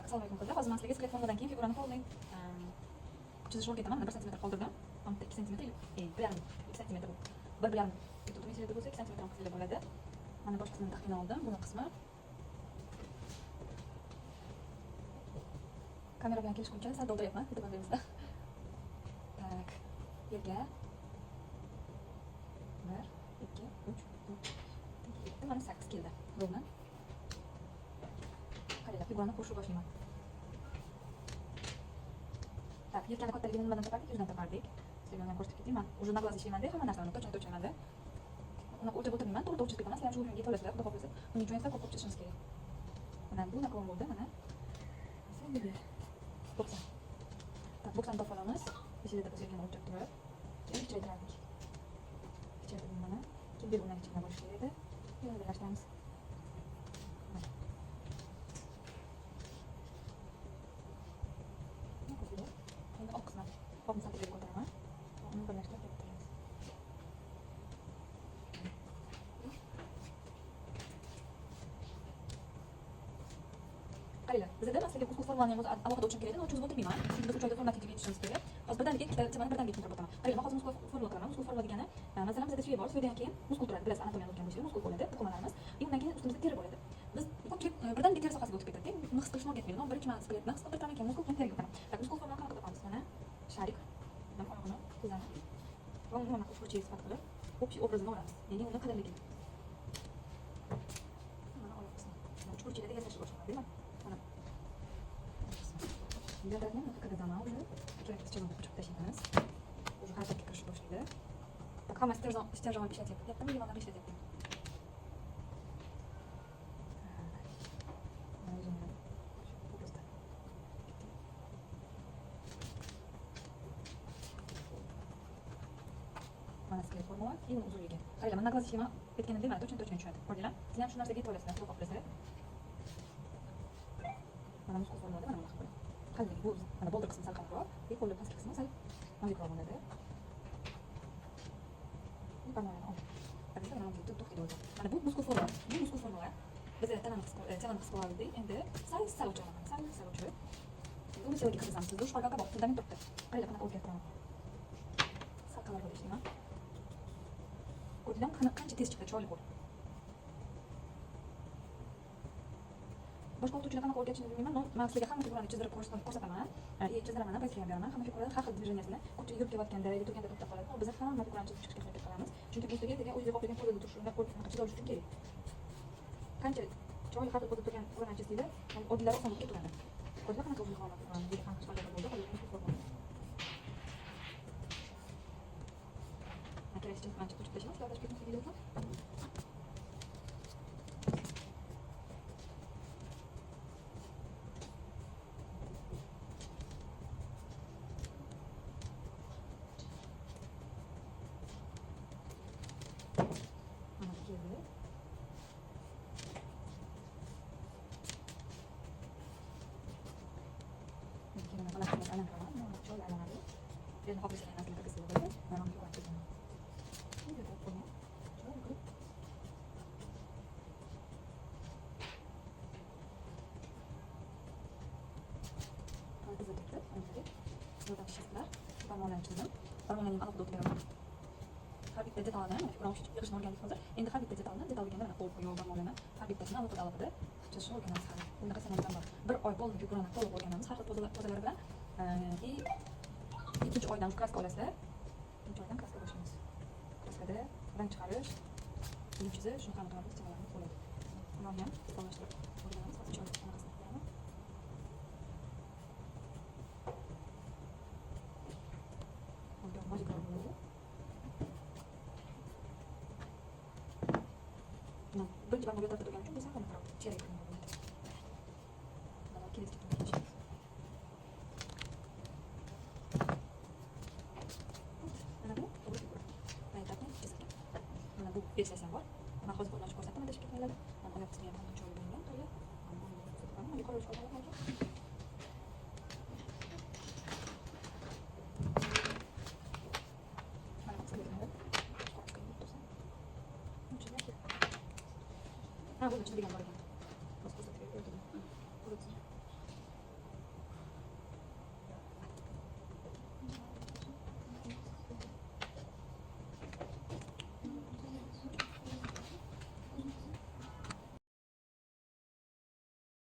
assalomu alaykum qizlar. Hozir men sizlarga skelet formadan keyin figurani qo'llang chizish o'rgataman. Mana 1 sm qoldirdim. 2 sm, 1,5 sm bu. 1,5 metrda bo'lsa 2 sm qismida bo'ladi. Mana bosh qismini taxmin oldim. Buni qismi kamera bilan kelishguncha sal doldiryapman. E'tibor beringizlar. Tak. Yerga 1, 2, 3, 4. Mana 8 keldi. Ровно. Qaranglar, figurani qo'shib boshlayman. Так, yelkani kattaligini nimadan topardik? Yuzdan topardik. Sizlarga ham ko'rsatib ketdim. Men уже на глаз ishlayman-da, hamma narsani точно-точно-da. Uni o'lchab o'tirmayman, to'g'ri chizib ketaman. Sizlar shu o'ringa to'lasizlar, xudo xohlasa. Buning uchun esa ko'p chizishimiz kerak. Mana bu naklon bo'ldi, mana. Sizlarga 90. Так, 90 topamiz. Ichida biz yerga o'lchab turib, kichiktiramiz. Kichiktirib mana. Keyin bundan kichkina bo'lishi kerak edi. Yana birlashtiramiz. Endi oq qismi, oq santimetrga ko'taraman. Uni birlashtirib ketamiz. Qaranglar, bizda masalan kuz formani o'zi alohida o'lcham kerak edi, o'chirib o'tirmayman. Biz 3 oyda formatga yetishimiz kerak. Hozir birdaniga ikkita temani birdaniga keltirib o'taman. Qaranglar, hozir muskul formula qilamiz. Muskul formula degani, masalan bizda suya bor, suyadan keyin muskul turadi. Bilasiz, anatomiyani o'tgan bo'lsangiz muskul bo'ladi, to'qimalarimiz. Undan keyin ustimizda teri bo'ladi. Biz ko'pchilik birdaniga teri sohasiga o'tib ketadi. Naqs qilishni o'rgatmaydi. Birinchi men skeletni naqs qilib turgan keyin muskul keyin teriga o'taman. Tak, muskul formani qanaqa topamiz? Mana sharik, mana oyog'ini, ko'zani. Va uni mana ushbu chizib qilib, общий obrazini olamiz. Ya'ni uni qadrligini. Mana oyoq qismi. Mana uchburchakda yasash boshlanadi, mana. Biletlarni qadrdama уже. Kerakli chizimni qo'shib tashlaymiz. Уже harakatga kirishib boshlaydi. Так, hamma stержавon ishlatyapti. Yaptimi, yomon ishlatyapti. Mana skelet formula, keyin uzunligi. Qaranglar, men na глаз ishlayman. Aytganimdek, mana точно tushadi. Ko'rdinglar? Sizlar ham shu narsaga yetib olasizlar, to'g'ri qilasizlar. Mana muskul formulada mana bunaqa bo'ladi. Qalin bu mana boldir qismi sal qattiqroq, qo'lni pastki qismi sal nozikroq bo'ladi. Bu panelni ol. Qaranglar, mana bu to'xtaydi o'zi. Mana bu muskul formula. Bu muskul formula. Biz tanani qisqa oldik. Endi sal o'chaman. Sal o'chib. Buni sevgi qilsam, siz shu farqqa bor. Sizdan turibdi. Qaranglar, qanaqa o'zgartiraman. Sal qalar bo'lib ishlayman. Ko'rdilar, qancha tez chiqdi chiroyli bo'ldi. Boshqa o'qituvchilar qanaqa o'rgatishini bilmayman. Men sizlarga hamma figurani chizdirib ko'rsataman. Chizdiraman, pastga beraman. Hamma figuralar har xil dvijeniyasini ko'pchilik yurib kelayotganda yoki turganda to'xtab qoladi. Biz hamma figurani chizib chiqishga harakat qilamiz. Chunki bu sizga degan o'zingiz qo'ygan qo'lda turish, unda qo'lga chizish uchun kerak. Qancha chiroyli har xil qo'lda turgan figurani chizdinglar, oddiylari oson bo'lib ketadi. Ko'rdilar, qanaqa o'zini qo'lga oladi. Juda ham chiqarib bo'ldi. Hozir bu formula. Kerak chizish qancha ko'chib tashlaymiz, ularga ketib videoda. Formulanın alıp beraman. Har bitta detalni, figurani yig'ishni o'rgandik hozir. Endi har bitta detalni detalligini mana qo'l qo'yib formulanini har bittasini alohida alohida chizishni o'rganamiz hali. Bunaqa sanamdan bor. Bir oy bo'ldi figurani to'liq o'rganamiz har xil pozalar bilan. Ikkinchi oydan kraska olasizlar. Ikkinchi oydan kraska boshlaymiz. Kraskada rang chiqarish, film chizish, shuni qanaqa qilamiz bo'ladi. Buni ham detallashtırib o'rganamiz. Hozir chiroyli qanaqasini qilamiz. Mojiklar bo'ladi. Birinchi band yo'lda turgan uchun biz ham qanaqa cherak qilamiz. Mana kerak chiqdi. Mana bu aytadi. Mana bu versiyasi bor. Men hozir qo'lni ochib ko'rsataman, deb ketmaylar. Mana oyoq qismi ham chiroyli bo'lgan, to'g'ri. Mana yuqori olib qo'yganlar hozir. Ha, bunu çizdiğim var.